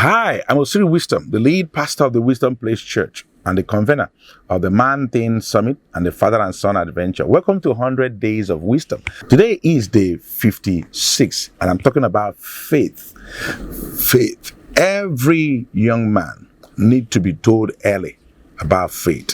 Hi, I'm Osiri Wisdom, the lead pastor of the Wisdom Place Church and the convener of the Man Thing Summit and the Father and Son Adventure. Welcome to 100 Days of Wisdom. Today is day 56, and I'm talking about faith. Faith. Every young man needs to be told early about faith.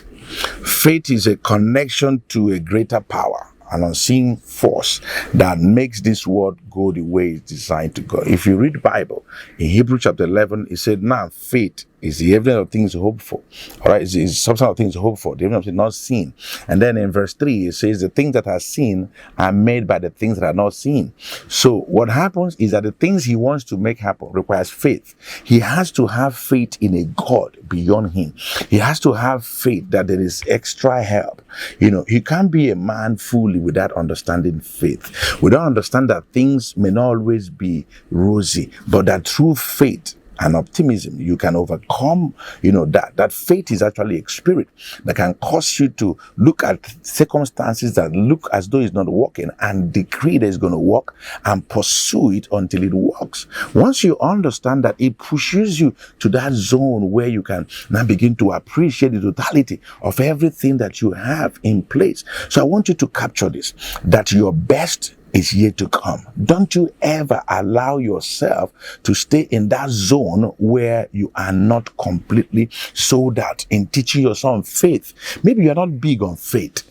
Faith is a connection to a greater power, an unseen force that makes this world go the way it's designed to go. If you read the Bible, in Hebrews chapter 11, it said, now faith is the evidence of things hoped for. All right, it's substance of things hoped for, the evidence of things not seen. And then in verse 3, it says, the things that are seen are made by the things that are not seen. So what happens is that the things he wants to make happen requires faith. He has to have faith in a God beyond him. He has to have faith that there is extra help. He can't be a man fully without understanding faith. We don't understand that things may not always be rosy, but that through faith and optimism, you can overcome, that faith is actually a spirit that can cause you to look at circumstances that look as though it's not working and decree that it's going to work and pursue it until it works. Once you understand that, it pushes you to that zone where you can now begin to appreciate the totality of everything that you have in place. So I want you to capture this, that your best is yet to come. Don't you ever allow yourself to stay in that zone where you are not completely sold out in teaching your son faith. Maybe you're not big on faith,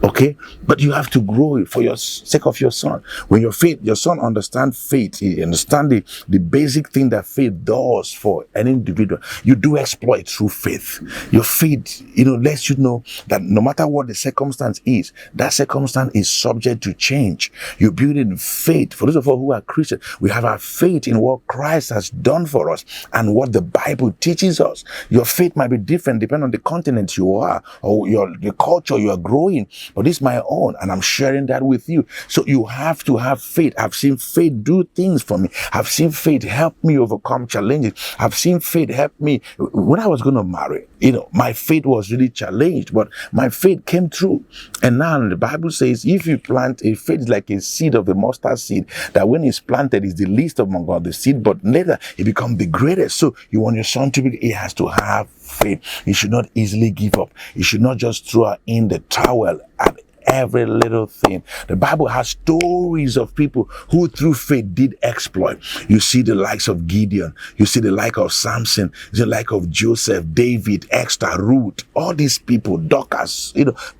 okay? But you have to grow it for your sake of your son. When your son understands faith, he understands the basic thing that faith does for an individual. You do exploit through faith. Your faith, lets you know that no matter what the circumstance is, that circumstance is subject to change. You build in faith. For those of us who are Christians, we have our faith in what Christ has done for us and what the Bible teaches us. Your faith might be different depending on the continent you are or the culture you are growing. But this is my own, and I'm sharing that with you. So you have to have faith. I've seen faith do things for me. I've seen faith help me overcome challenges. I've seen faith help me. When I was going to marry, my faith was really challenged, but my faith came through. And now the Bible says, if you plant a faith is like a seed of a mustard seed, that when it's planted is the least among all the seed, but later it becomes the greatest. So you want your son to be, he has to have faith. He should not easily give up. He should not just throw in the towel at every little thing. The Bible has stories of people who through faith did exploit. You see the likes of Gideon, you see the like of Samson, the like of Joseph, David, Esther, Ruth, all these people, Dorcas,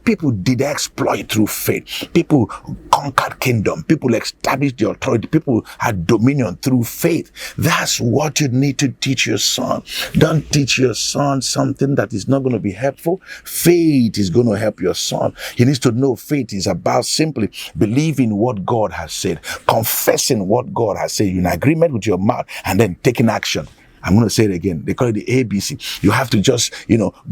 people did exploit through faith. People conquered kingdom, people established the authority, people had dominion through faith. That's what you need to teach your son. Don't teach your son something that is not going to be helpful. Faith is going to help your son. He needs to know faith is about simply believing what God has said, confessing what God has said in agreement with your mouth, and then taking action. I'm going to say it again. They call it the ABC. You have to just,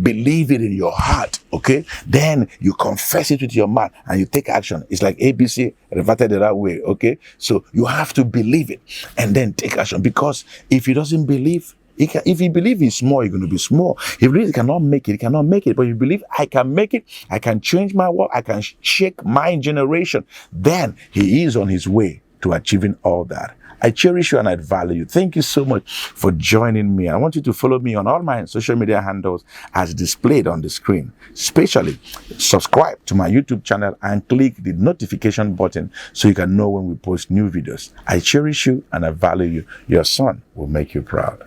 believe it in your heart, okay? Then you confess it with your mouth and you take action. It's like ABC reverted the right way, okay? So you have to believe it and then take action, because if he doesn't believe, if he believes he's small, he's going to be small. If he believes he cannot make it, he cannot make it. But if you believe I can make it, I can change my world, I can shake my generation, then he is on his way to achieving all that. I cherish you and I value you. Thank you so much for joining me. I want you to follow me on all my social media handles as displayed on the screen. Especially subscribe to my YouTube channel and click the notification button so you can know when we post new videos. I cherish you and I value you. Your son will make you proud.